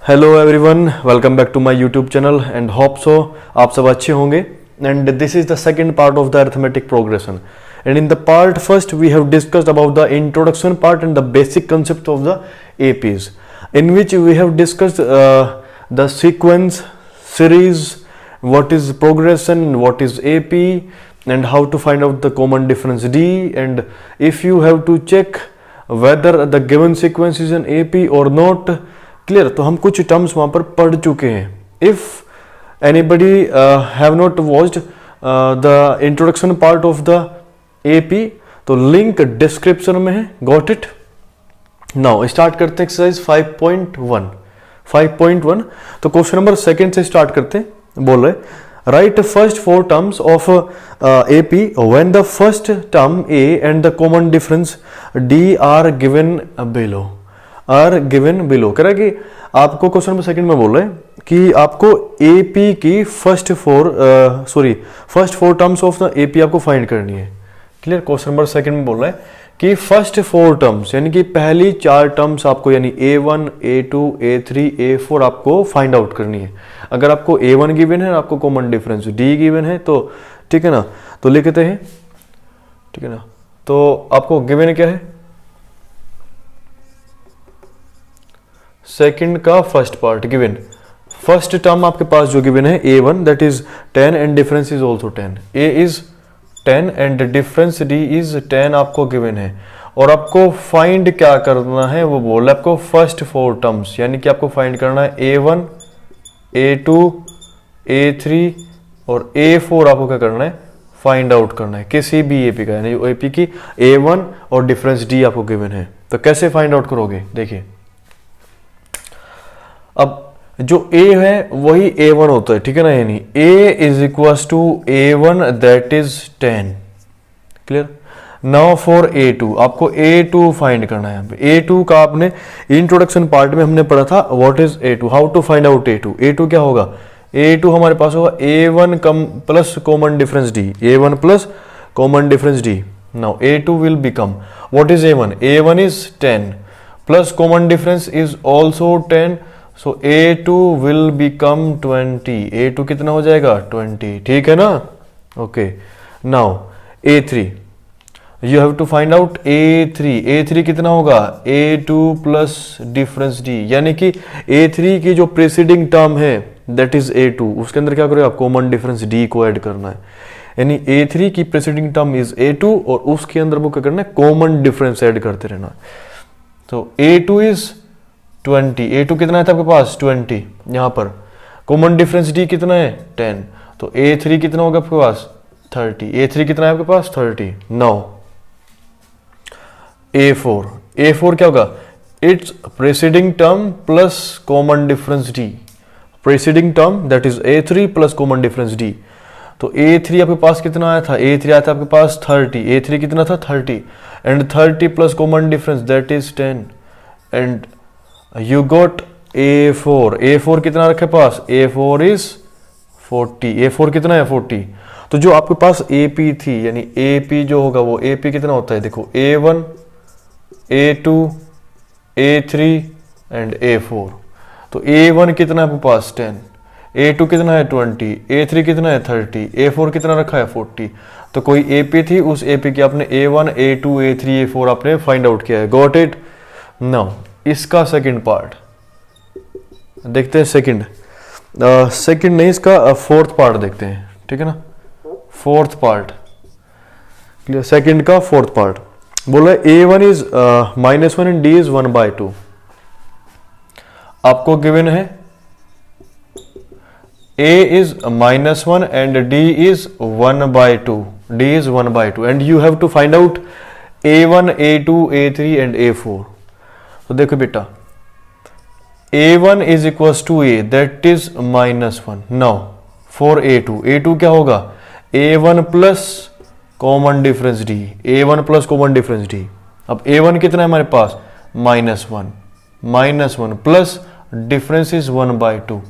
Hello everyone, welcome back to my YouTube channel and hope so आप सब अच्छे होंगे. And this is the second part of the arithmetic progression. And in the part first we have discussed about the introduction part and the basic concept of the APs, in which we have discussed the sequence, series, what is progression, what is AP, and how to find out the common difference D, and if you have to check whether the given sequence is an AP or not. Clear? तो हम कुछ terms वहाँ पर पढ़ चुके हैं. If anybody have not watched the introduction part of the AP, तो link description में है. Got it? नाउ स्टार्ट करते हैं एक्सरसाइज 5.1. तो क्वेश्चन नंबर सेकंड से स्टार्ट करते हैं. बोल रहे right first four terms of AP when the first term A and the common difference D are given below. कह रहा है कि आपको क्वेश्चन नंबर सेकंड में बोल रहे हैं कि आपको AP की first four terms of the AP आपको फाइंड करनी है. क्लियर? क्वेश्चन नंबर सेकंड में बोल रहा है कि फर्स्ट फोर टर्म्स यानी कि पहली चार टर्म्स आपको यानी A1, A2, A3, A4 आपको फाइंड आउट करनी है. अगर आपको A1 गिवन है, आपको कॉमन डिफरेंस D गिवन है, तो ठीक है ना, तो लिखते हैं. ठीक है ना, तो आपको गिवन क्या है? सेकंड का first part given. First term आपके पास जो गिवन है A1 that is 10 and difference is also 10. A is 10 and difference D is 10 आपको गिवन है. और आपको फाइंड क्या करना है वो बोल रहा है आपको फर्स्ट फोर टर्म्स, यानी कि आपको फाइंड करना है A1, A2, A3 और A4 आपको क्या करना है? फाइंड आउट करना है किसी भी AP का, यानी AP की A1 और डिफरेंस D आपको गिवन है. तो कैसे फाइंड आउट करोगे? देखिए, अब जो A है वही A1 होता है. ठीक है ना, यानी A is equal to A1 that is 10. Clear? Now for A2 आपको A2 फाइंड करना है. A2 का आपने इंट्रोडक्शन पार्ट में हमने पढ़ा था what is A2, how to find out A2. A2 क्या होगा? A2 हमारे पास होगा A1 plus common difference D. A1 plus common difference D. Now A2 will become what is A1? A1 is 10 plus common difference is also 10. So A2 will become 20. A2 कितना हो जाएगा? 20. ठीक है ना? Okay. Now A3 you have to find out A3. A3 कितना होगा? A2 plus difference D, यानी कि A3 की जो प्रीसीडिंग टर्म है दैट इज A2, उसके अंदर क्या करोगे आप? कॉमन डिफरेंस D को ऐड करना है. यानी A3 की प्रीसीडिंग टर्म इज A2 और उसके अंदर वो क्या करना है? कॉमन डिफरेंस ऐड करते रहना. तो A2 इज 20. A2 कितना है था आपके पास? 20. यहां पर कॉमन डिफरेंस D कितना है? 10. तो A3 कितना होगा आपके पास? 30. A3 कितना है आपके पास? 30. नाउ A4 क्या होगा? It's preceding term plus common difference D. Preceding term that is A3 plus common difference D. तो A3 आपके पास कितना आया था? A3 आया था आपके पास 30. A3 कितना था? 30 and 30 plus common difference that is 10 and you got A4 कितना रखे पास? A4 is 40. A4 कितना है? 40. तो जो आपके पास AP थी, यानी AP जो होगा वो AP कितना होता है? देखो A1, A2, A3 and A4. तो A1 कितना है आपके पास? 10. A2 कितना है? 20. A3 कितना है? 30. A4 कितना रखा है? 40. तो कोई AP थी, उस AP की आपने A1, A2, A3, A4 आपने फाइंड आउट किया है. Got it? नाउ इसका सेकंड पार्ट देखते हैं. सेकंड नहीं, इसका फोर्थ पार्ट देखते हैं. ठीक है ना, फोर्थ पार्ट. क्लियर? सेकंड का फोर्थ पार्ट बोला A1 is -1 and D is 1/2. आपको गिवन है A is -1 and D is 1/2. D is 1/2 and you have to find out A1, A2, A3 and A4. तो देखो बेटा, A1 is equal to A that is -1. Now for A2 क्या होगा? A1 plus common difference D. A1 plus common difference D. अब A1 कितना है हमारे पास? -1 प्लस डिफरेंस इज 1/2.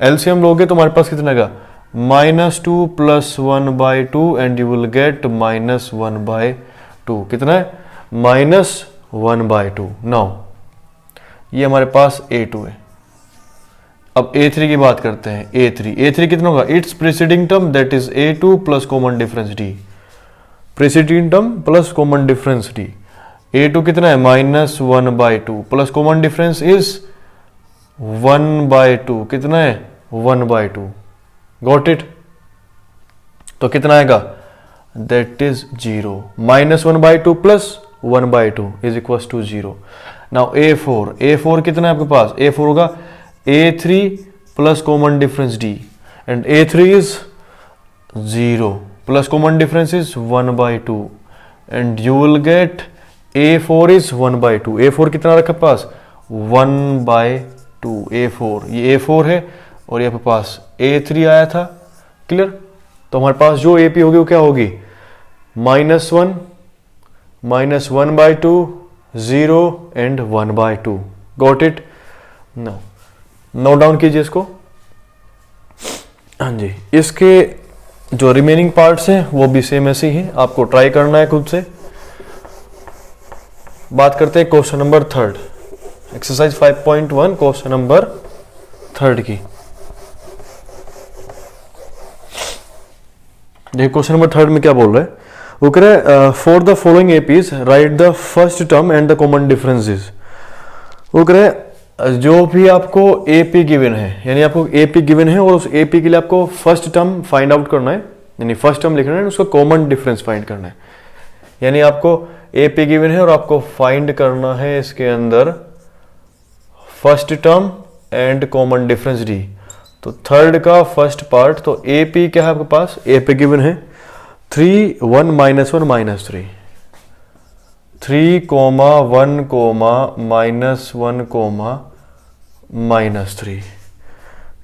एलसीएम लोगे तो हमारे पास कितना आएगा? -2 plus 1/2 and you will gate -1/2. कितना है? -1/2. नाउ ये हमारे पास A2 है. अब A3 की बात करते हैं। A3 कितना होगा? It's preceding term that is A2 plus common difference D। Preceding term plus common difference D। A2 कितना है? -1/2 प्लस कॉमन डिफरेंस इज 1/2। कितना है? 1/2। Got it? तो कितना आएगा? That is 0। -1/2 plus 1/2 is equal to 0। Now A4 कितना है आपके पास? A4 होगा A3 plus common difference D and A3 is 0 plus common difference is 1/2 and you will get A4 is 1/2। A4 कितना रखा पास? 1/2। A4 ये A4 है और ये आपके पास A3 आया था। क्लियर? तो हमारे पास जो AP होगी वो क्या होगी? -1 -1/2 0 and 1/2। Got it? No note down कीजिए इसको। हाँ जी, इसके जो रिमेनिंग पार्ट्स हैं वो भी सेम ऐसे ही हैं, आपको ट्राई करना है खुद से। बात करते हैं question number 3, exercise 5.1 question number 3 की। देखिए क्वेश्चन नंबर 3 में क्या बोल रहा है, वो कह रहा है for the following APs right the first term and the common differences. वो कह रहा है जो भी आपको एपी गिवन है, यानी आपको एपी गिवन है और उस एपी के लिए आपको फर्स्ट टर्म फाइंड आउट करना है, यानी फर्स्ट टर्म लिखना है, उसका कॉमन डिफरेंस फाइंड करना है। यानी आपको एपी गिवन है और आपको फाइंड करना है इसके अंदर first term and common difference D. तो थर्ड का फर्स्ट पार्ट, तो एपी क्या है आपके पास? एपी गिवन है 3 1 -1 -3, 3, 1, -1, -3।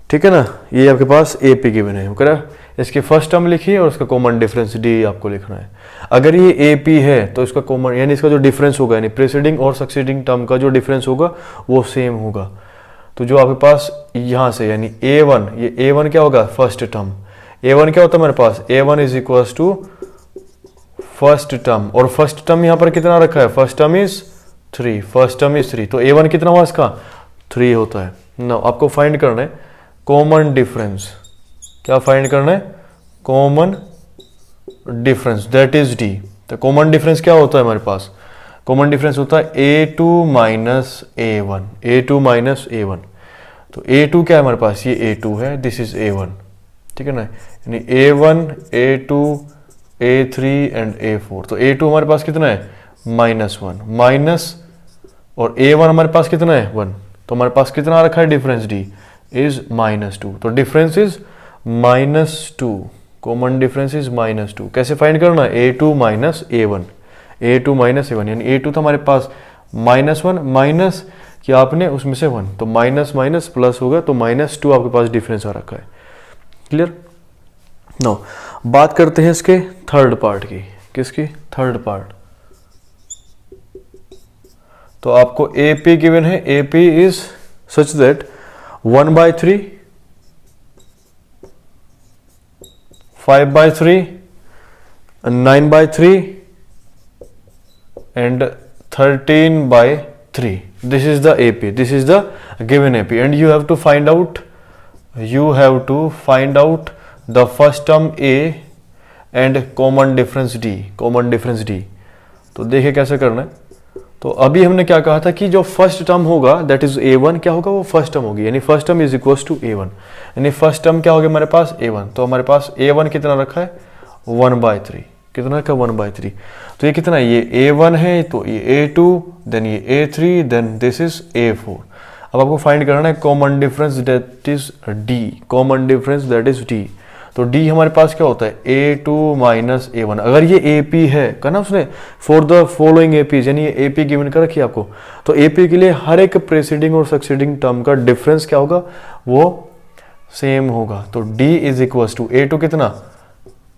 ठीक है ना, ये आपके पास एपी गिवन है। कह रहा इसकी फर्स्ट टर्म लिखिए और उसका कॉमन डिफरेंस डी आपको लिखना है। अगर ये एपी है तो इसका कॉमन, यानी इसका जो डिफरेंस होगा, यानी प्रीसीडिंग और सक्सीडिंग टर्म का जो डिफरेंस होगा वो सेम होगा। तो जो आपके पास यहाँ से, यानी A1, ये A1 क्या होगा? First term. A1 क्या होता है हमारे पास? A1 is equal to first term, और फर्स्ट टर्म यहाँ पर कितना रखा है? First term is 3, first term is 3, तो A1 कितना हुआ इसका? 3 होता है। नाउ आपको फाइंड करना है कॉमन डिफरेंस। क्या फाइंड करना है? Common difference that is D। तो कॉमन डिफरेंस क्या होता है हमारे पास? कॉमन डिफरेंस होता है A2 minus A1, A2 minus A1। तो A2 क्या है हमारे पास? ये A2 है, दिस इज A1। ठीक है ना, यानी A1, A2, A3 and A4। तो A2 हमारे पास कितना है? -1 माइनस, और A1 हमारे पास कितना है? 1। तो हमारे पास कितना रखा है डिफरेंस? D is -2। तो difference is -2, common difference is -2। कैसे फाइंड करना है? A2 minus A1, A2 minus A1, यानी A2 था हमारे पास -1 माइनस कि आपने उसमें से 1, तो माइनस माइनस प्लस होगा, तो -2 आपके पास डिफरेंस आ रखा है। क्लियर? नो बात करते हैं इसके थर्ड पार्ट की। किसकी? Third part. तो आपको AP गिवन है, AP is such that 1/3, 5/3, 9/3 and 13/3. This is the AP, this is the given AP, and you have to find out the first term A and common difference D, तो देखिए कैसे करना है। तो अभी हमने क्या कहा था कि जो फर्स्ट टर्म होगा दैट इज A1, क्या होगा? वो फर्स्ट टर्म होगी, यानी first term is equal to A1, यानी फर्स्ट टर्म क्या होगी हमारे पास? A1। तो हमारे पास A1 कितना रखा है? 1/3। कितना रखा? 1/3। तो ये कितना है? ये A1 है, तो ये A2, देन ये A3, then this is A4। अब आपको फाइंड करना है common difference that is D, common difference that is D। तो D हमारे पास क्या होता है? A2 minus A1। अगर ये AP है, कहना उसने फॉर द फॉलोइंग APs, यानी ये AP गिवन कर रखी है आपको, तो AP के लिए हर एक प्रीसीडिंग और सक्सीडिंग टर्म का डिफरेंस क्या होगा? वो सेम होगा। तो D is equal to A2 कितना?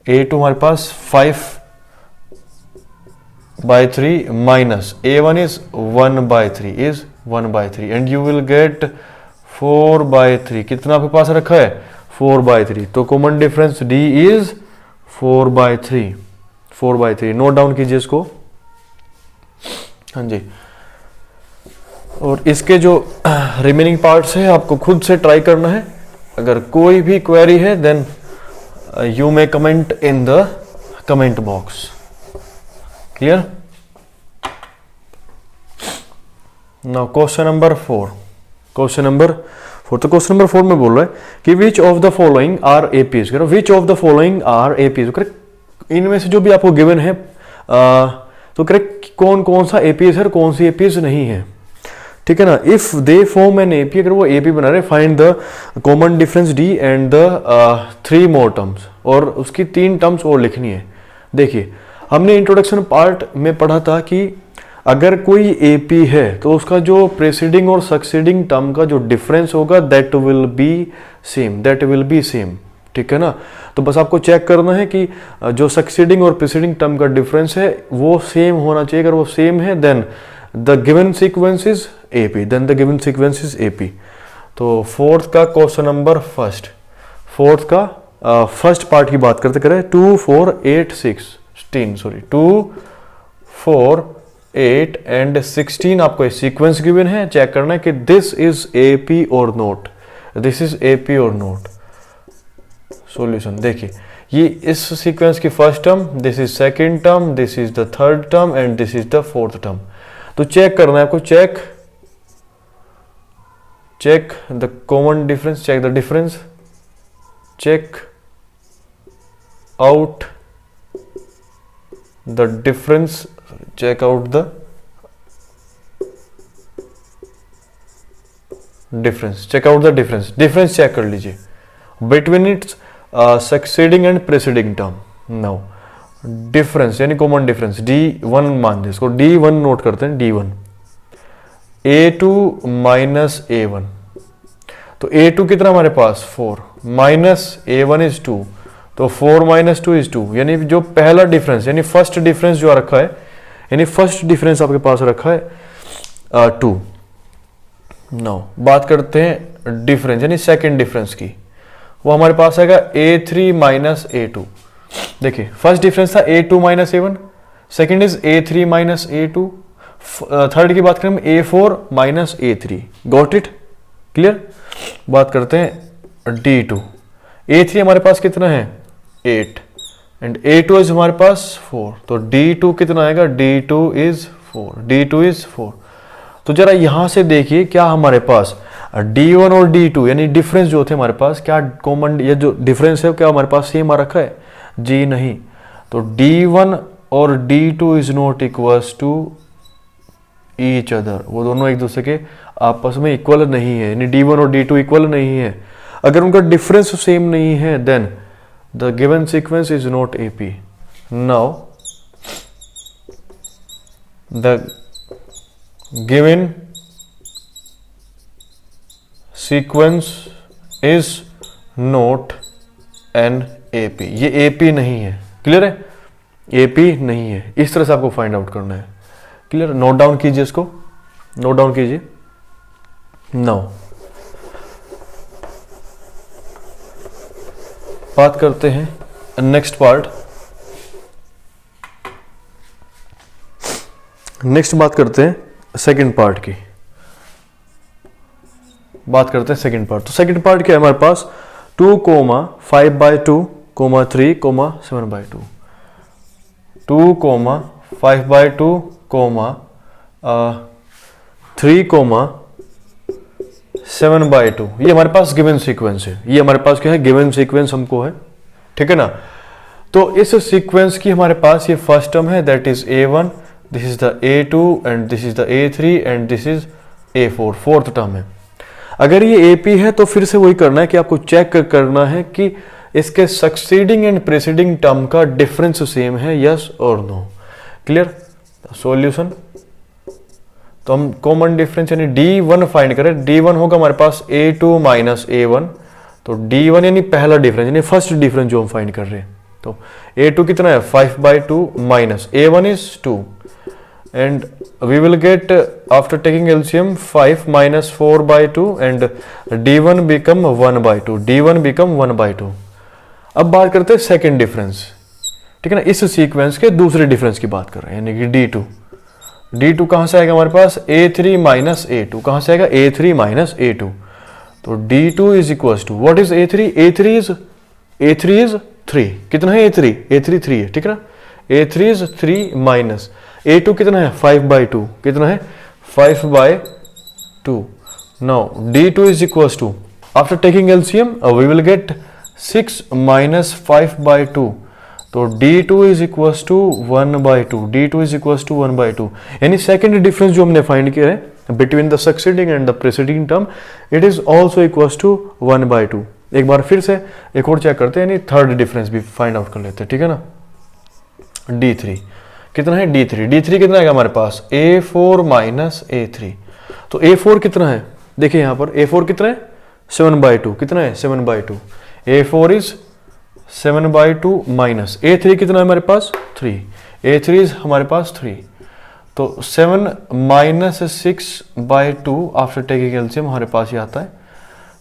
A2 हमारे पास 5/3 minus A1 is 1/3 and you will gate 4/3। कितना आपके पास रखा है? 4/3। तो common difference D is 4/3। Note down कीजिए इसको। हाँ जी, और इसके जो रिमेनिंग पार्ट्स है आपको खुद से ट्राई करना है। अगर कोई भी क्वेरी है then you may comment in the comment box. Clear? Now question number 4। Question number 4, तो क्वेश्चन नंबर 4 में बोल रहा है कि which of the following are APs. Which of the following are APs, इनमें से जो भी आपको गिवन है तो करेक्ट कौन कौन सा एपीज है और कौन सी एपीज नहीं है। ठीक है ना? If they form an AP, अगर वो एपी बना रहे, find the common difference D and the 3 more terms, और उसकी 3 टर्म्स और लिखनी है। देखिए हमने इंट्रोडक्शन पार्ट में पढ़ा था कि अगर कोई एपी है तो उसका जो प्रेसिडिंग और सक्सीडिंग टर्म का जो डिफरेंस होगा दैट विल बी सेम। ठीक है ना? तो बस आपको चेक करना है कि जो सक्सीडिंग और प्रेसिडिंग टर्म का डिफरेंस है वो सेम होना चाहिए। अगर वो सेम है then the given sequence is AP, तो फोर्थ का क्वेश्चन नंबर फोर्थ का फर्स्ट पार्ट की बात करते करें। 2, 4, 8, 8 and 16 आपको सीक्वेंस गिवन है। चेक करना है कि दिस इज एपी और नोट, सॉल्यूशन देखिए, ये इस सीक्वेंस की first term, this is second term, this is the third term and this is the fourth term. तो चेक करना है आपको, check the common difference, check the difference, check out the difference, check out the difference, difference check कर लीजिए between its succeeding and preceding term. Now difference यानी common difference D1 मान इसको, D1 note करते हैं, D1 A2 माइनस A1, तो A2 कितना हमारे पास 4 माइनस A1 इज 2, तो 4 माइनस 2 इज 2, यानी जो पहला डिफरेंस यानी फर्स्ट डिफरेंस जो रखा है, यानी फर्स्ट डिफरेंस आपके पास रखा है 2। नाउ बात करते हैं डिफरेंस यानी सेकंड डिफरेंस की, वो हमारे पास आएगा A3 माइनस A2। देखिए फर्स्ट डिफरेंस था A2 minus A1, second is A3 minus A2, third की बात करें A4 minus A3। Got it? Clear? बात करते हैं D2। A3 हमारे पास कितना है 8 एंड A2 इज हमारे पास 4, तो D2 कितना आएगा, D2 इज 4। तो जरा यहां से देखिए क्या हमारे पास D1 और D2 यानी डिफरेंस जो थे हमारे पास, क्या कॉमन ये जो डिफरेंस है क्या हमारे पास सेम आ रखा है? जी नहीं। तो D1 और D2 is not equals to each other, वो दोनों एक दूसरे के आपस में इक्वल नहीं है, यानी D1 और D2 इक्वल नहीं है। अगर उनका डिफरेंस सेम नहीं है then the given sequence is not AP. Now the given sequence is not an AP, ये एपी नहीं है। क्लियर है? एपी नहीं है। इस तरह से आपको फाइंड आउट करना है। क्लियर? नोट डाउन कीजिए, इसको नोट डाउन कीजिए। नाउ बात करते हैं नेक्स्ट पार्ट। नेक्स्ट बात करते हैं सेकंड पार्ट की। बात करते हैं सेकंड पार्ट। तो सेकंड पार्ट क्या है हमारे पास? 2, 5/2, 3, 7/2, 2, 5/2, 3, 7/2। ये हमारे पास गिवन सीक्वेंस है। ये हमारे पास क्या है? गिवन सीक्वेंस हमको है। ठीक है ना? तो इस सीक्वेंस की हमारे पास ये फर्स्ट टर्म है that is A1, this is the A2 and this is the A3 and this is A4, fourth term है। अगर ये AP है तो फिर से वही करना है कि आपको चेक करना है कि इसके सक्सीडिंग एंड प्रेसिडिंग टर्म का डिफरेंस सेम है, यस और नो। क्लियर? सॉल्यूशन, तो हम कॉमन डिफरेंस यानी D1 फाइंड करें। D1 होगा हमारे पास A2 माइनस A1, तो D1 यानी पहला डिफरेंस यानी फर्स्ट डिफरेंस जो हम फाइंड कर रहे हैं। तो A2 कितना है 5/2 minus A1 is 2 and we will get after taking LCM 5 minus 4/2 and D1 become 1/2। अब बात करते हैं सेकेंड डिफरेंस। ठीक है ना? इस सीक्वेंस के दूसरे डिफरेंस की बात कर रहे हैं यानी कि D2। D2 कहाँ से आएगा हमारे पास, A3 माइनस A2, कहाँ से आएगा A3 माइनस A2, तो D2 is equal to what is A3, A3 is 3, कितना है A3, A3 3 है, ठीक है ना, A3 इज 3 माइनस A2 कितना है 5/2, कितना है 5/2, now D2 is equal to after taking LCM we will get 6 minus 5/2, तो D2 is equal to 1/2, D2 is equal to 1/2, यानी सेकेंड डिफरेंस जो हमने फाइंड किया है between the succeeding and the preceding term, it is also equal to 1/2। एक बार फिर से एक और चेक करते हैं, यानी थर्ड डिफरेंस भी फाइंड आउट कर लेते हैं, ठीक है ना। D3 कितना है, D3 कितना है हमारे पास, A4 माइनस A3, तो A4 कितना है, देखिए यहाँ पर A4 कितना है 7/2, कितना है 7/2, A4 इज 7/2 माइनस A3 कितना है हमारे पास 3, A3 इज हमारे पास 3, तो 7 माइनस 6/2 आफ्टर टेकिंग एलसीएम हमारे पास ही आता है,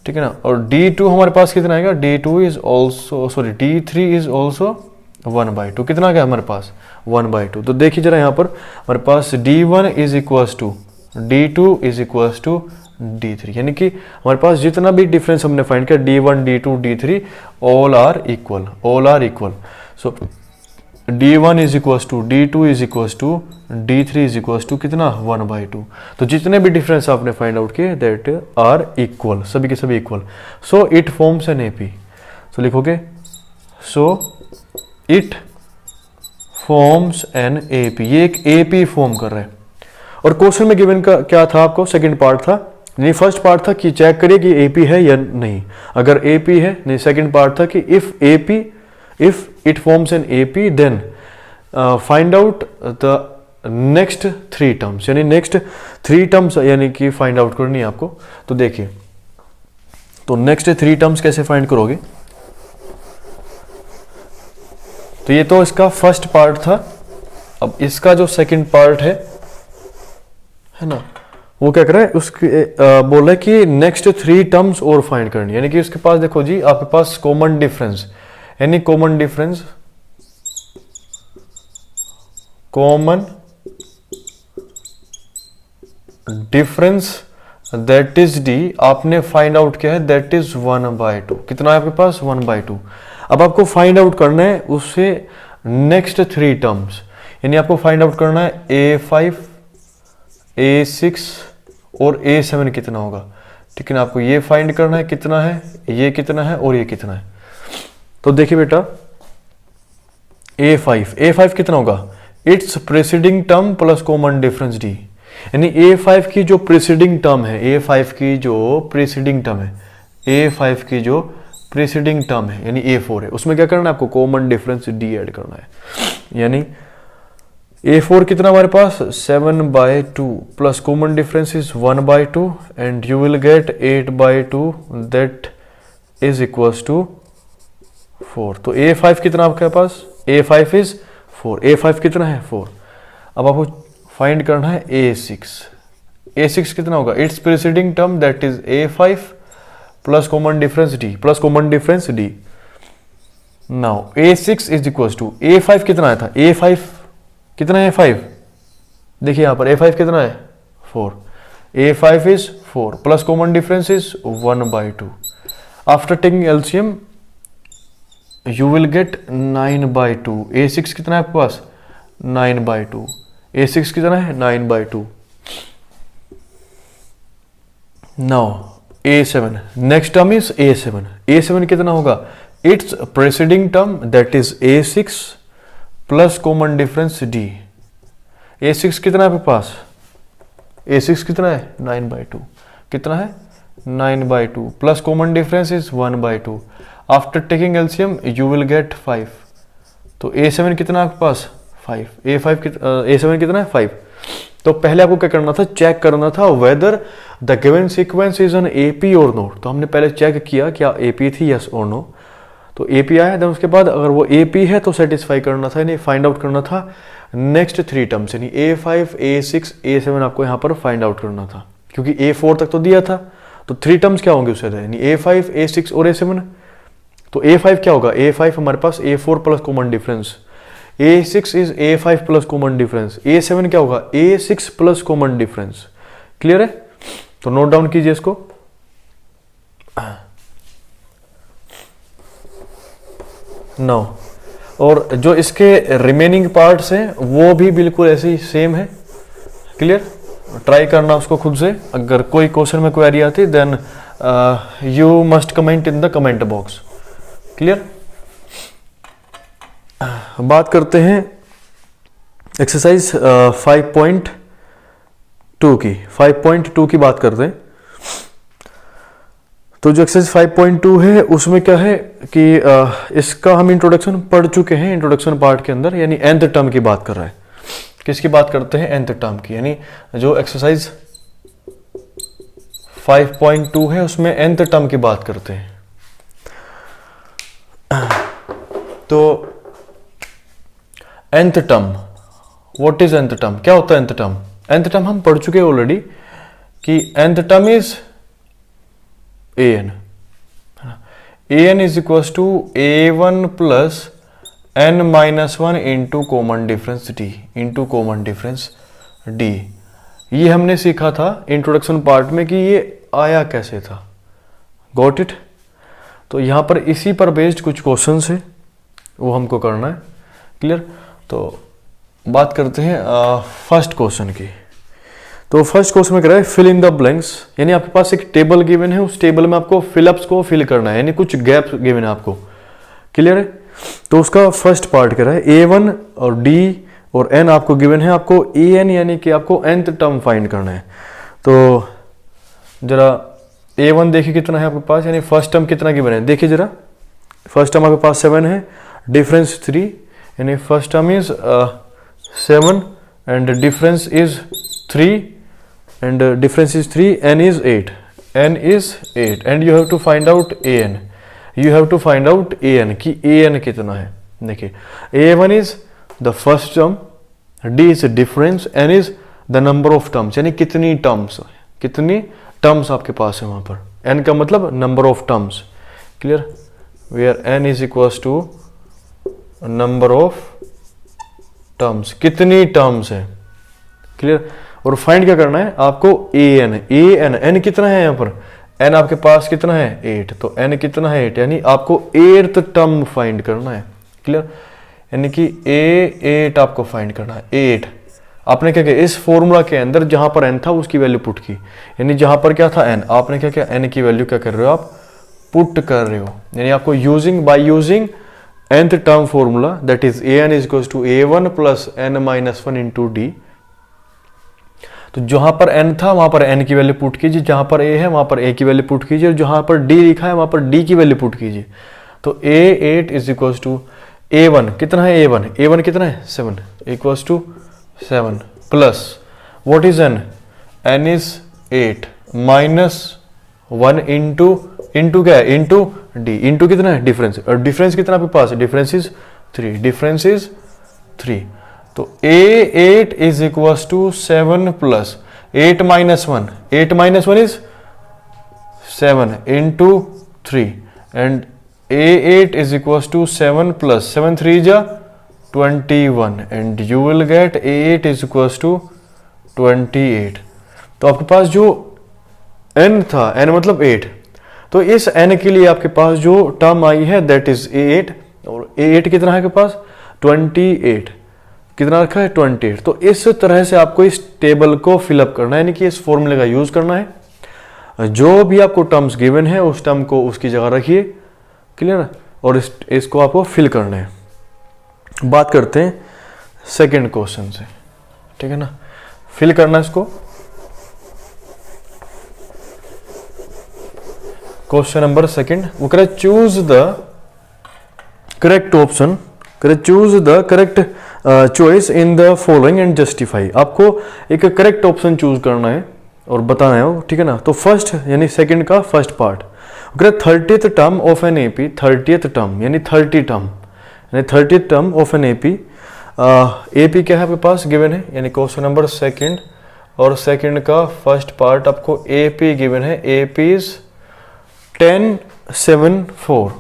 ठीक है ना। और D2 हमारे पास कितना आएगा, D2 is also sorry D3 is also 1/2, कितना आ गया हमारे पास 1/2, तो देखिए जरा यहाँ पर हमारे पास D1 is equal to D2 is equal to D3, यानी कि हमारे पास जितना भी डिफरेंस हमने फाइंड किया D1 D2 D3 all are equal, so D1 is equal to D2 is equal to D3 is equal to कितना 1/2, तो जितने भी डिफरेंस आपने फाइंड आउट किए दैट आर इक्वल, सभी के सभी equal, so it forms an AP, so लिखोगे so it forms an AP, ये एक AP फॉर्म कर रहा है। और क्वेश्चन में गिवन का क्या था आपको, सेकंड पार्ट था, नहीं फर्स्ट पार्ट था कि चेक करिए कि AP है या नहीं, अगर AP है, नहीं सेकंड पार्ट था कि if it forms an AP then find out the next 3 terms, यानी नेक्स्ट 3 टर्म्स यानी कि फाइंड आउट करनी है आपको। तो देखिए, तो नेक्स्ट 3 टर्म्स कैसे फाइंड करोगे, तो ये तो इसका फर्स्ट पार्ट था, अब इसका जो सेकंड पार्ट है ना, वो क्या कर रहा है, उसके बोल रहा है कि नेक्स्ट 3 टर्म्स और फाइंड करनी, यानी कि उसके पास देखो जी आपके पास कॉमन डिफरेंस, यानी common difference that is D आपने फाइंड आउट किया है, दैट इज 1/2, कितना है आपके पास 1/2। अब आपको फाइंड आउट करना है उससे नेक्स्ट 3 टर्म्स, यानी आपको फाइंड आउट करना है A5 A6 और A7 कितना होगा, ठीक है ना, आपको ये फाइंड करना है कितना है, ये कितना है और ये कितना है। तो देखिए बेटा A5 कितना होगा, it's preceding term plus common difference D, यानी A5 की जो प्रीसीडिंग टर्म है, A5 की जो प्रीसीडिंग टर्म है यानी A4 है, उसमें क्या करना है आपको कॉमन डिफरेंस D ऐड करना है, यानी A4 कितना हमारे पास 7/2 plus common difference is 1/2 and you will get 8/2 that is equals to 4। तो A5 कितना आपके पास, A5 इज 4, A5 कितना है 4। अब आपको फाइंड करना है A6 कितना होगा, it's preceding term that is A5 plus common difference D। Now A6 is equals to A5 कितना आया था, A5 कितना है 5, देखिए यहां पर A5 कितना है 4, A5 is 4 plus common difference is 1/2, after taking LCM you will gate 9/2, A6 कितना है आपके पास 9/2, A6 कितना है 9/2। Now A7 next term is A7 कितना होगा, it's preceding term that is A6 plus common difference D। A6 कितना है आपके पास, A6 कितना है 9/2, कितना है 9/2 plus common difference is 1/2, after taking LCM you will gate 5। तो A7 कितना है आपके पास 5, A7 कितना है 5। तो पहले आपको क्या करना था, चेक करना था whether the given sequence is an AP और नॉट। तो हमने पहले चेक किया क्या AP थी, यस और नो, तो AP आया, देन उसके बाद अगर वो AP है तो सेटिस्फाई करना था, यानी फाइंड आउट करना था नेक्स्ट 3 टर्म्स, यानी A5 A6 A7 आपको यहाँ पर फाइंड आउट करना था, क्योंकि A4 तक तो दिया था, तो 3 टर्म्स क्या होंगे उससे, यानी A5 A6 और A7। तो A5 क्या होगा, A5 हमारे पास A4 plus common difference A6 is A5 plus common difference, A7 क्या होगा A6 plus common difference. Clear है? तो नोट डाउन कीजिए इसको। नो, और जो इसके रिमेनिंग पार्ट्स हैं वो भी बिल्कुल ऐसे ही सेम है। क्लियर? ट्राई करना उसको खुद से। अगर कोई क्वेश्चन में क्वेरी आती then you must comment in the comment box. Clear? बात करते हैं एक्सरसाइज 5.2 की। 5.2 की बात करते हैं। तो जो एक्सरसाइज 5.2 है उसमें क्या है कि इसका हम इंट्रोडक्शन पढ़ चुके हैं इंट्रोडक्शन पार्ट के अंदर, यानी nth टर्म की बात कर रहा है। किसकी बात करते हैं? nth टर्म की। यानी जो एक्सरसाइज 5.2 है उसमें nth टर्म की बात करते हैं। तो nth term, what is nth term? क्या होता है nth टर्म? nth टर्म हम पढ़ चुके हैं ऑलरेडी कि nth term is an। an is equal to a1 plus n minus 1 into common difference d into common difference d। ये हमने सीखा था इंट्रोडक्शन पार्ट में कि ये आया कैसे था। Got it? तो यहाँ पर इसी पर बेस्ड कुछ क्वेश्चंस है वो हमको करना है। क्लियर? तो बात करते हैं फर्स्ट क्वेश्चन की। तो फर्स्ट क्वेश्चन में कह रहा है फिल इन द ब्लैंक्स, यानी आपके पास एक टेबल गिवन है, उस टेबल में आपको फिलअप्स को फिल करना है, यानी कुछ गैप गिवन है आपको। क्लियर है? तो उसका फर्स्ट पार्ट कह रहा है A1 और D और N आपको गिवन है, आपको AN यानी कि आपको nth टर्म फाइंड करना है। तो जरा A1 देखिए कितना है आपके पास, यानी फर्स्ट टर्म कितना गिवन है देखिए जरा। फर्स्ट टर्म आपके पास 7 है, डिफरेंस 3, यानी first term is 7 and difference is 3 and difference is 3, n is 8, n is 8 and you have to find out an, you have to find out an कि an कितना है। देखिए a1 is the first term, d is difference, n is the number of terms, यानी कितनी terms आपके पास है वहां पर। n का मतलब number of terms। Clear? where n is equals to number of terms, कितनी टर्म्स है। क्लियर? और फाइंड क्या करना है आपको an कितना है यहाँ पर, n आपके पास कितना है 8, तो n कितना है 8, यानी आपको 8th टर्म फाइंड करना है। क्लियर? यानी कि A8 आपको फाइंड करना है। 8 आपने क्या किया इस फॉर्मूला के अंदर जहां पर n था उसकी वैल्यू पुट की, यानी जहां पर क्या था n, आपने क्या किया n की वैल्यू क्या कर रहे हो आप पुट कर रहे हो, यानी आपको by using nth term formula that is an is equal to a1 plus n minus 1 into d. तो जहां पर n था वहां पर n की वैल्यू पुट कीजिए, जहां पर a है वहां पर a की वैल्यू पुट कीजिए, और जहां पर d लिखा है वहां पर d की वैल्यू पुट कीजिए। तो a8 is equal to a1 कितना है, a1 कितना है 7 equal to 7 plus what is n is 8 minus 1 into क्या है इंटू d, इंटू कितना है डिफरेंस, और डिफरेंस कितना आपके पास है, डिफरेंस इज 3, डिफरेंस इज 3। तो a8 is equal to 7 plus 8 minus 1, 8 minus 1 is 7 into 3 and a8 is equal to 7 plus 7 3 जा 21 and you will get a8 is equal to 28। तो आपके पास जो n था, n मतलब 8, तो इस n के लिए आपके पास जो टर्म आई है दैट इज a8, और a8 कितना है आपके पास 28, कितना रखा है 28। तो इस तरह से आपको इस टेबल को फिलअप करना है, यानी कि इस फॉर्मूले का यूज करना है। जो भी आपको टर्म्स गिवन है उस टर्म को उसकी जगह रखिए। क्लियर? और इसको आपको फिल करना है। बात करते हैं सेकंड क्वेश्चन से, ठीक है ना। फिल करना है इसको। क्वेश्चन नंबर सेकंड वो कह रहा है choose the correct option, choose the correct choice in the following and justify. आपको एक करेक्ट ऑप्शन चूज करना है और बताना है, ठीक है ना। तो फर्स्ट यानी सेकंड का first part 30th term of an AP, 30th term यानी 30 टर्म, यानी 30th term of an AP. AP क्या है आपके पास गिवन है, यानी क्वेश्चन नंबर सेकंड, और सेकंड का फर्स्ट पार्ट आपको एपी गिवन है। एपी इज 10 7 4,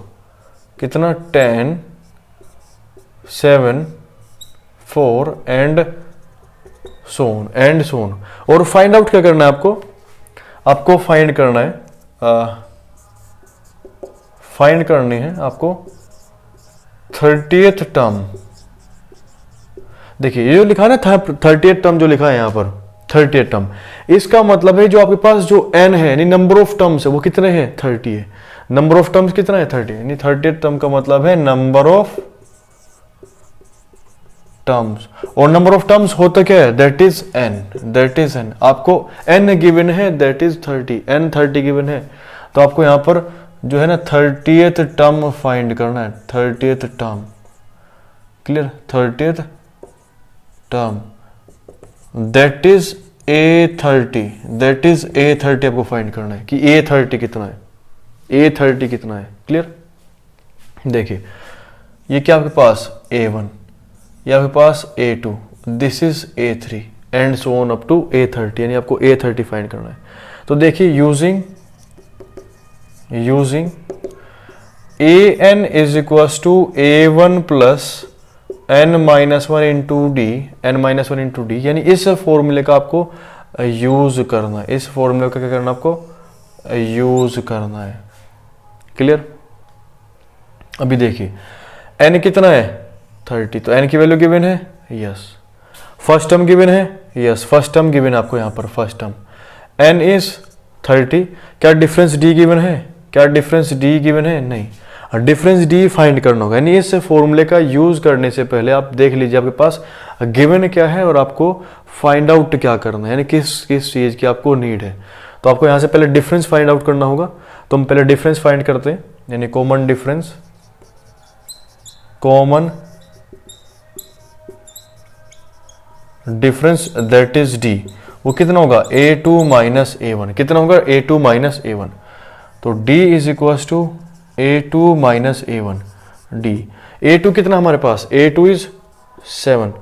कितना 10 7 4 एंड सोन। और फाइंड आउट क्या करना है आपको फाइंड करना है, फाइंड करनी है आपको 30th टर्म। देखिए ये जो लिखा है ना 30th टर्म जो लिखा है यहां पर 30th टर्म, इसका मतलब है जो आपके पास जो n है यानी नंबर ऑफ टर्म्स है वो कितने हैं 30 है। नंबर ऑफ टर्म्स कितना है 30, यानी 30th टर्म का मतलब है नंबर ऑफ टर्म्स। और नंबर ऑफ टर्म्स होता क्या है, दैट इज n। आपको n गिवन है, दैट इज 30, n 30 गिवन है, तो आपको यहां पर जो है ना 30th टर्म फाइंड करना है, 30th term. Clear, 30th term that is A30, that is A30 आपको फाइंड करना है कि A30 कितना है, A30 कितना है। क्लियर, देखिए ये क्या आपके पास A1, ये आपके पास A2, this is A3 and so on up to A30, यानी आपको A30 फाइंड करना है। तो देखिए using an is equals to A1 plus n-1 into d, यानी इस फॉर्मूले का आपको यूज करना है, इस फॉर्मूले का क्या करना है आपको यूज करना है। क्लियर, अभी देखिए n कितना है 30, तो n की वैल्यू गिवन है, यस। फर्स्ट टर्म गिवन है, यस, फर्स्ट टर्म गिवन है आपको यहाँ पर, फर्स्ट टर्म n इज 30। क्या डिफरेंस d गिवन है, क्या डिफरेंस d गिवन है, नहीं। डिफरेंस d फाइंड करना होगा, यानी इस फॉर्मूले का यूज करने से पहले आप देख लीजिए आपके पास गिवन क्या है और आपको फाइंड आउट क्या करना है, यानी किस चीज की आपको नीड है। तो आपको यहां से पहले डिफरेंस फाइंड आउट करना होगा, तो हम पहले डिफरेंस फाइंड करते हैं, यानी common difference, that is d, वो कितना होगा A2 माइनस A1, कितना होगा A2 माइनस A1, तो d is equals to A2 minus A1 d। A2 कितना हमारे पास, A2 is 7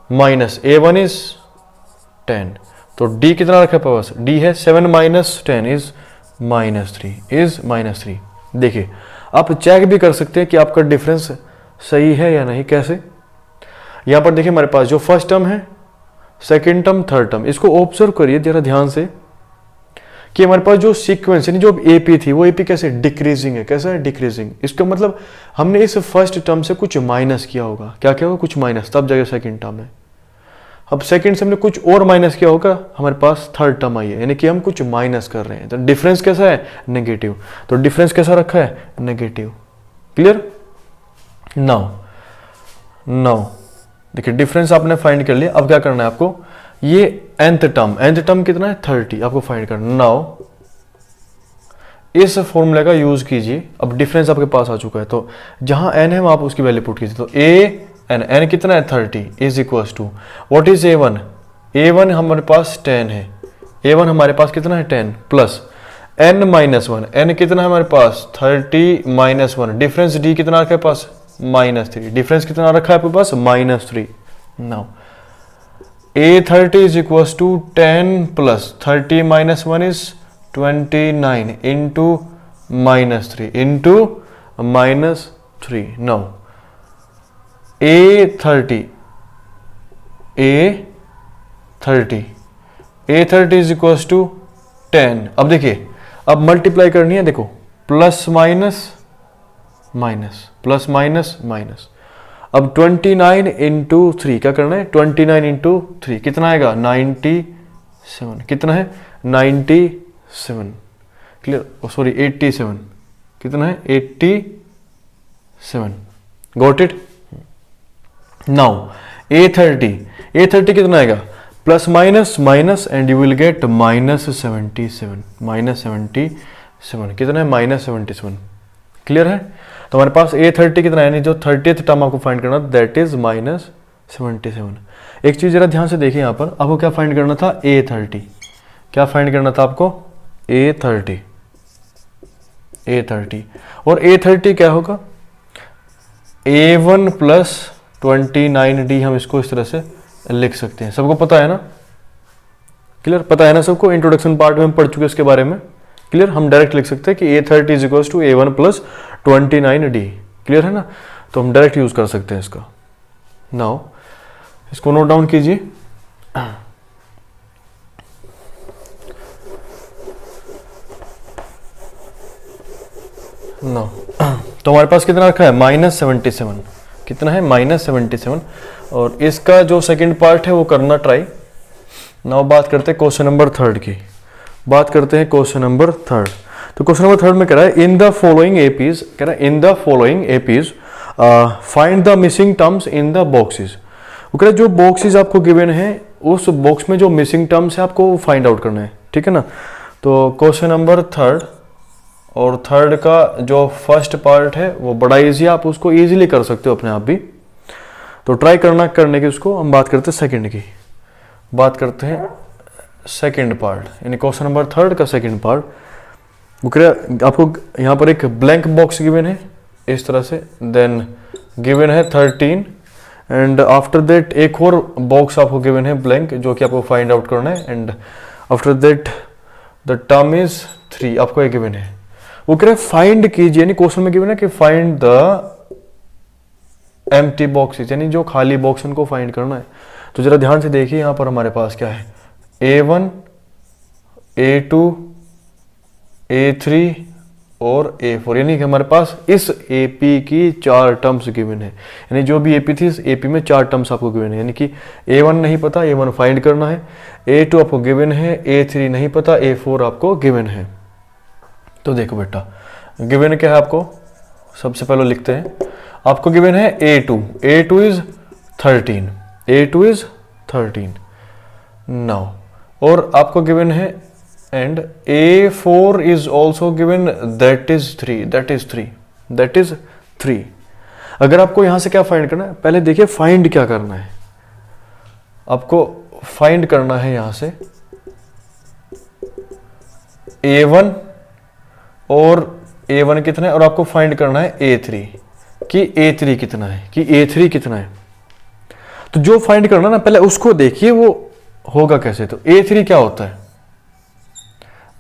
minus A1 is 10, तो d कितना रखा है पास, d है 7 माइनस 10 इज माइनस 3। देखिए आप चेक भी कर सकते हैं कि आपका डिफरेंस सही है या नहीं। कैसे, यहां पर देखिए हमारे पास जो फर्स्ट टर्म है, सेकेंड टर्म, थर्ड टर्म, इसको ऑब्जर्व करिए जरा ध्यान से कि हमारे पास जो सीक्वेंस यानी जो एपी थी वो एपी कैसे डिक्रीजिंग है, कैसा है डिक्रीजिंग। इसका मतलब हमने इस फर्स्ट टर्म से कुछ माइनस किया होगा, क्या किया होगा, कुछ माइनस, तब जाके सेकंड टर्म है। अब सेकंड से हमने कुछ और माइनस किया होगा, हमारे पास थर्ड टर्म आई है, यानी कि हम कुछ माइनस कर रहे हैं, तो डिफरेंस कैसा है नेगेटिव, तो डिफरेंस कैसा रखा है नेगेटिव। क्लियर, नाउ देखिए डिफरेंस आपने फाइंड कर लिया, अब क्या करना है आपको, ये nth टर्म कितना है 30 आपको फाइंड करना। नाउ इस फॉर्मूले का यूज कीजिए, अब डिफरेंस आपके पास आ चुका है, तो जहां n है वहां आप उसकी वैल्यू पुट कीजिए, तो n कितना है 30 is equals to what is A1 हमारे पास 10 है, A1 हमारे पास कितना है 10 प्लस n माइनस 1, n कितना है हमारे पास 30 माइनस 1, डिफरेंस d कितना रखा है पास -3, डिफरेंस कितना रखा है आपके पास -3। Now A30 is equals to 10 plus 30 minus 1 is 29 into -3 into -3. Now A30 is equals to 10। अब देखिए अब मल्टीप्लाई करनी है, देखो plus minus minus, plus minus minus. अब 29 इंटू 3 क्या करना है, 29 इंटू 3 कितना आएगा 97, कितना है 97, क्लियर, सॉरी 87, कितना है 87, गॉट इट। नाउ A30 कितना आएगा plus minus minus and you will gate -77, कितना है -77। क्लियर है, तो हमारे पास A30 कितना है, यानी जो 30th टर्म आपको फाइंड करना दैट इज -77। एक चीज जरा ध्यान से देखिए, यहाँ पर आपको क्या फाइंड करना था A30, क्या फाइंड करना था आपको A30, और A30 क्या होगा A1 प्लस 29D, हम इसको इस तरह से लिख सकते हैं। सबको पता है ना, क्लियर, पता है ना सबको, इंट्रोडक्शन पार्ट में हम पढ़ चुके इसके बारे में। क्लियर, हम डायरेक्ट लिख सकते हैं कि A30 is equals to A1 plus 29D। Clear है ना, तो हम डायरेक्ट यूज कर सकते हैं इसका। नाउ इसको नोट डाउन कीजिए। नो, तो हमारे पास कितना रखा है -77, कितना है -77, और इसका जो सेकंड पार्ट है वो करना ट्राई। नाउ बात करते हैं क्वेश्चन नंबर 3 की, बात करते हैं क्वेश्चन नंबर 3। तो क्वेश्चन नंबर 3 में कह रहा है इन द फॉलोइंग एपीज, कह रहा है in the following APs find the missing terms in the boxes. वो कह रहा है जो बॉक्सेस आपको गिवन है उस बॉक्स में जो मिसिंग टर्म्स है आपको फाइंड आउट करना है, ठीक है ना। तो क्वेश्चन नंबर 3 और 3 का जो फर्स्ट पार्ट है वो बड़ा इजी, आप उसको इजीली कर सकते हो अपने आप भी, तो ट्राई करने की उसको। हम बात करते हैं सेकंड की, बात करते हैं सेकंड पार्ट, यानी क्वेश्चन नंबर 3 का सेकंड पार्ट। वो कह रहा है आपको यहाँ पर एक ब्लैंक बॉक्स गिवन है इस तरह से, देन गिवन है 13 एंड आफ्टर दैट एक और बॉक्स आपको गिवन है ब्लैंक जो कि आपको फाइंड आउट करना है, and after that the term is 3, आपको ये गिवन है। वो कह रहे हैं फाइंड कीजिए, यानी क्वेश्चन में गिवन है कि फाइंड द एम्प्टी बॉक्सेस, यानी जो खाली बॉक्स उनको फाइंड करना है। तो जरा ध्यान से देखिए यहाँ पर हमारे पास क्या है, A1, A2, A3 और A4, यानी कि हमारे पास इस AP की 4 टर्म्स गिवन है, यानी जो भी AP थी इस AP में 4 टर्म्स आपको गिवन है, यानी कि A1 नहीं पता, A1 फाइंड करना है, A2 आपको गिवन है, A3 नहीं पता, A4 आपको गिवन है। तो देखो बेटा गिवन क्या है आपको, सबसे पहले लिखते हैं, आपको गिवन है A2, A2 is 13, A2 is 13 now, और आपको गिवन है and A4 is also given, that is 3, that is 3। अगर आपको यहां से क्या फाइंड करना है, पहले देखिए फाइंड क्या करना है, आपको फाइंड करना है यहां से A1 और A1 कितना है, और आपको फाइंड करना है A3 कि A3 कितना है, कि A3 कितना है। तो जो फाइंड करना ना पहले उसको देखिए वो होगा कैसे। तो A3 क्या होता है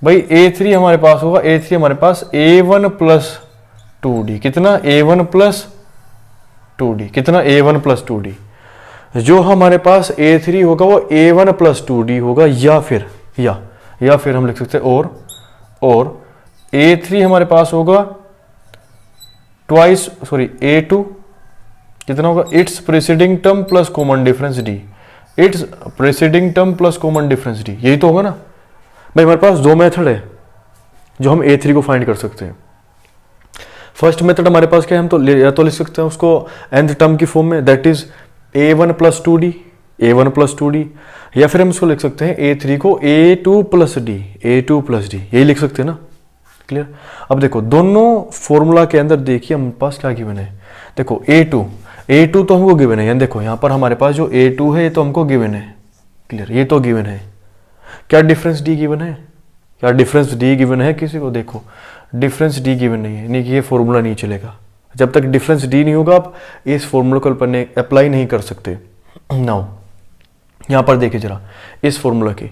भाई, A3 हमारे पास होगा, A3 हमारे पास A1 प्लस 2D, कितना A1 प्लस 2D, कितना A1 प्लस 2D। जो हमारे पास A3 होगा वो A1 प्लस 2D होगा, या फिर हम लिख सकते हैं और A3 हमारे पास होगा A2 कितना होगा, it's preceding term plus common difference D, it's preceding term plus common difference D, यही तो होगा ना भाई। हमारे पास 2 मेथड है जो हम A3 को फाइंड कर सकते हैं। फर्स्ट मेथड हमारे पास क्या है, हम तो या तो लिख सकते हैं उसको nth टर्म की फॉर्म में, that is A1 plus 2D, A1 plus 2D, या फिर हम इसको लिख सकते हैं A3 को A2 प्लस D, यही लिख सकते हैं ना, क्लियर। अब देखो दोनों फॉर्मूला के अंदर देखिए हमारे पास क्या गिवन है, देखो A2 तो हमको गिवन है, यानी देखो यहाँ पर हमारे पास जो A2 है ये तो हमको गिवन है, क्लियर, ये तो गिवन है। क्या डिफरेंस D गिवन है, क्या डिफरेंस D गिवन है किसी को, देखो डिफरेंस D गिवन नहीं है, यानी कि ये फॉर्मूला नहीं चलेगा। जब तक डिफरेंस D नहीं होगा आप इस फॉर्मूला को अप्लाई नहीं कर सकते। नाउ यहाँ पर देखिए जरा इस फॉर्मूला की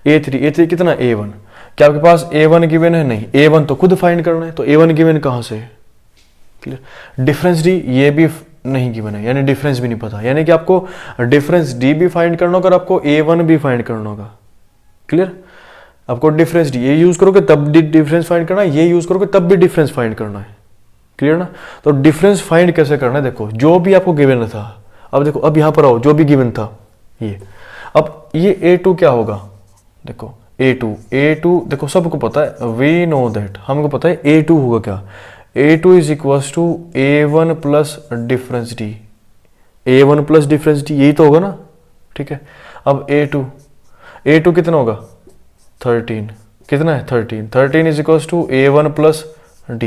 A3 कितना A1, क्या आपके पास A1 गिवन है, नहीं, A1 तो खुद फाइंड करना है, तो A1 गिवन कहाँ से, क्लियर। डिफरेंस D ये भी नहीं गिवन है, यानी डिफरेंस भी नहीं पता, यानी कि आपको डिफरेंस D भी फाइंड करना होगा और आपको A1 भी फाइंड करना होगा, क्लियर। आपको डिफरेंस D ये यूज करोगे तब डिफरेंस फाइंड करना है, ये यूज करोगे तब भी डिफरेंस फाइंड करना है, क्लियर ना। तो डिफरेंस फाइंड कैसे करना है, देखो जो भी आपको गिवन था, अब देखो अब यहाँ पर आओ, जो भी गिवन था ये, अब ये A2 क्या होगा, देखो A2 देखो सबको पता है, वी नो दैट, हमको पता है A2 होगा क्या, A2 is equals to A1 plus difference D, A1 plus difference D, यही तो होगा ना, ठीक है। अब A2 कितना होगा 13, कितना है 13 is equals to A1 plus D,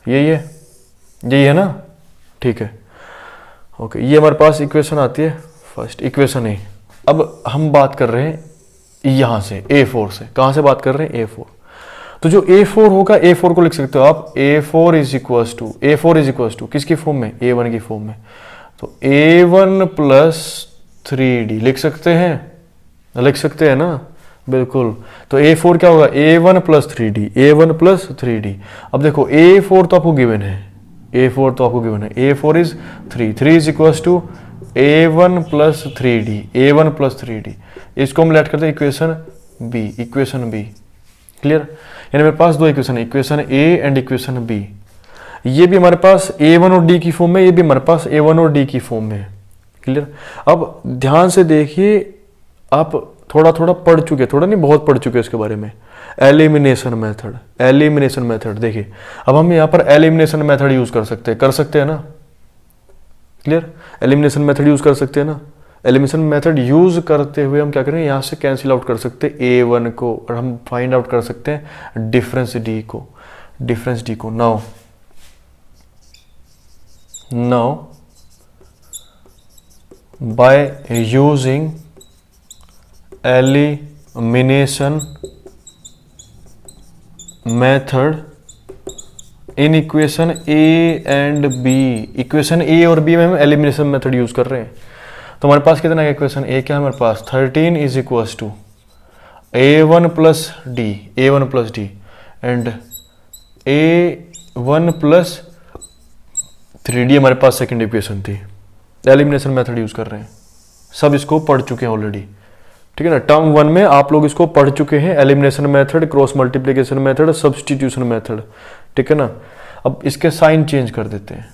यही है ना, ठीक है, ओके। ये हमारे पास इक्वेशन आती है, फर्स्ट इक्वेशन है। अब हम बात कर रहे हैं यहां से A4 से, कहां से बात कर रहे हैं A4, तो जो A4 होगा A4 को लिख सकते हो आप A4 इज इक्वल्स टू किसकी फॉर्म में, A1 की फॉर्म में, तो A1 प्लस 3D लिख सकते हैं ना, बिल्कुल। तो A4 क्या होगा A1 प्लस 3D, अब देखो A4 तो आपको गिवन है, A4 is 3 is equals to a1 plus 3d, a1 plus 3d, इसको हम लेट करते हैं इक्वेशन बी। क्लियर? यानी मेरे पास दो इक्वेशन है, equation A and equation B. ये भी हमारे पास a1 और d की फॉर्म में, ये भी हमारे पास a1 और d की फॉर्म में है। क्लियर? अब ध्यान से देखिए, आप थोड़ा थोड़ा पढ़ चुके, थोड़ा नहीं बहुत पढ़ चुके इसके बारे में। एलिमिनेशन मेथड देखिए, अब हम यहाँ पर एलिमिनेशन मेथड यूज कर सकते हैं ना। क्लियर? एलिमिनेशन मेथड यूज कर सकते हैं ना। एलिमिनेशन मेथड यूज करते हुए हम क्या करेंगे, यहाँ से कैंसिल आउट कर सकते हैं a1 को, और हम फाइंड आउट कर सकते हैं डिफरेंस d को। Now by using elimination method in equation A and B, equation A और बी में हम एलिमिनेशन मेथड यूज कर रहे हैं। तो हमारे पास कितना है इक्वेशन ए, क्या है हमारे पास 13 is equals to a1 plus d and a1 plus 3d हमारे पास सेकेंड इक्वेशन थी। एलिमिनेशन मेथड यूज कर रहे हैं, सब इसको पढ़ चुके हैं ऑलरेडी। ठीक है ना, टर्म 1 में आप लोग इसको पढ़ चुके हैं, elimination method, cross multiplication method, substitution method. ठीक है ना, अब इसके साइन चेंज कर देते हैं,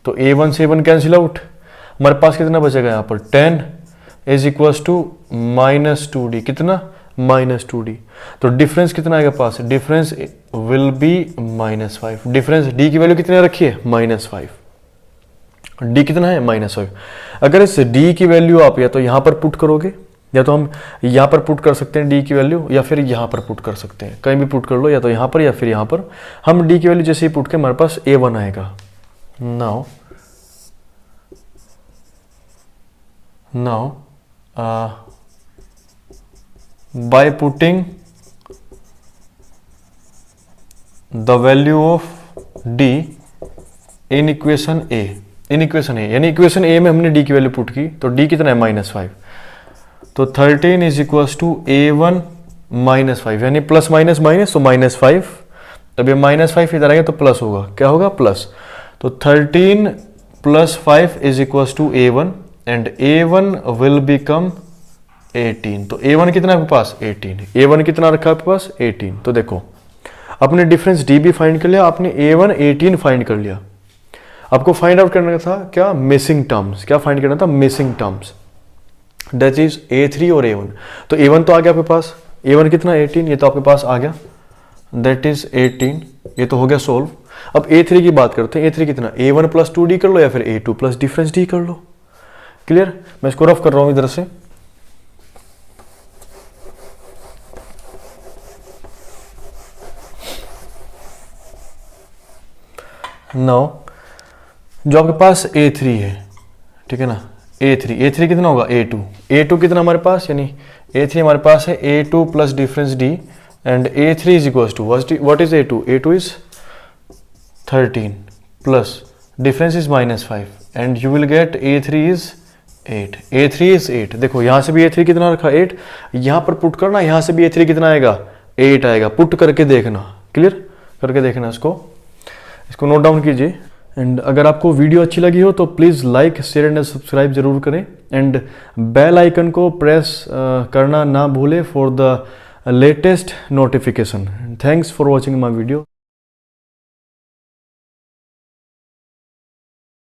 तो a1 से a1 कैंसिल आउट, हमारे पास कितना बचेगा यहाँ पर 10 इज इक्वल्स टू -2d, कितना -2d। तो डिफरेंस कितना आएगा पास, difference will be -5। Difference d की वैल्यू कितने रखी है, -5। d कितना है, -5। अगर इस d की वैल्यू आप या तो यहाँ पर पुट करोगे, या तो हम यहाँ पर पुट कर सकते हैं d की वैल्यू, या फिर यहाँ पर पुट कर सकते हैं, कहीं भी पुट कर लो, या तो यहाँ पर या फिर यहाँ पर। हम d की वैल्यू जैसे ही पुट के हमारे पास a1 आएगा। Now by putting the value of d in equation a, यानी इक्वेशन a में हमने d की वैल्यू पुट की, तो d कितना है -5। तो 13 इज इक्वल्स टू a1 -5, यानी प्लस माइनस माइनस, तो -5। तब ये -5 इधर आएगा तो प्लस होगा, क्या होगा, प्लस। तो 13 plus 5 is equals to a1 and a1 will become 18। तो a1 कितना है आपके पास, 18। a1 कितना रखा है आपके पास, 18। तो देखो, आपने डिफरेंस d भी फाइंड कर लिया, आपने a1 18 फाइंड कर लिया। आपको फाइंड आउट करना था क्या, मिसिंग टर्म्स। क्या फाइंड करना था, missing terms, that is a3 और a1। तो a1 तो आ गया आपके पास, a1 कितना 18, ये तो आपके पास आ गया, दैट इज 18, ये तो हो गया सोल्व। अब a3 की बात करते हैं, a3 कितना, a1 प्लस 2d कर लो, या फिर a2 प्लस डिफरेंस d कर लो। क्लियर? मैं इसको रफ कर रहा हूं इधर से। नाउ जो आपके पास a3 है, ठीक है ना, a3 कितना होगा, a2 कितना हमारे पास, यानी a3 हमारे पास है a2 plus difference d and a3 is equals to what is a2 is 13 plus difference is -5 and you will get a3 is 8। देखो यहाँ से भी a3 कितना रखा, 8, यहाँ पर पुट करना, यहाँ से भी a3 कितना आएगा, 8 आएगा। पुट करके देखना, क्लियर करके देखना, इसको नोट डाउन कीजिए। एंड अगर आपको वीडियो अच्छी लगी हो तो please like, share and subscribe जरूर करें, एंड बेल आइकन को प्रेस करना ना भूलें for the latest notification. Thanks for watching my video.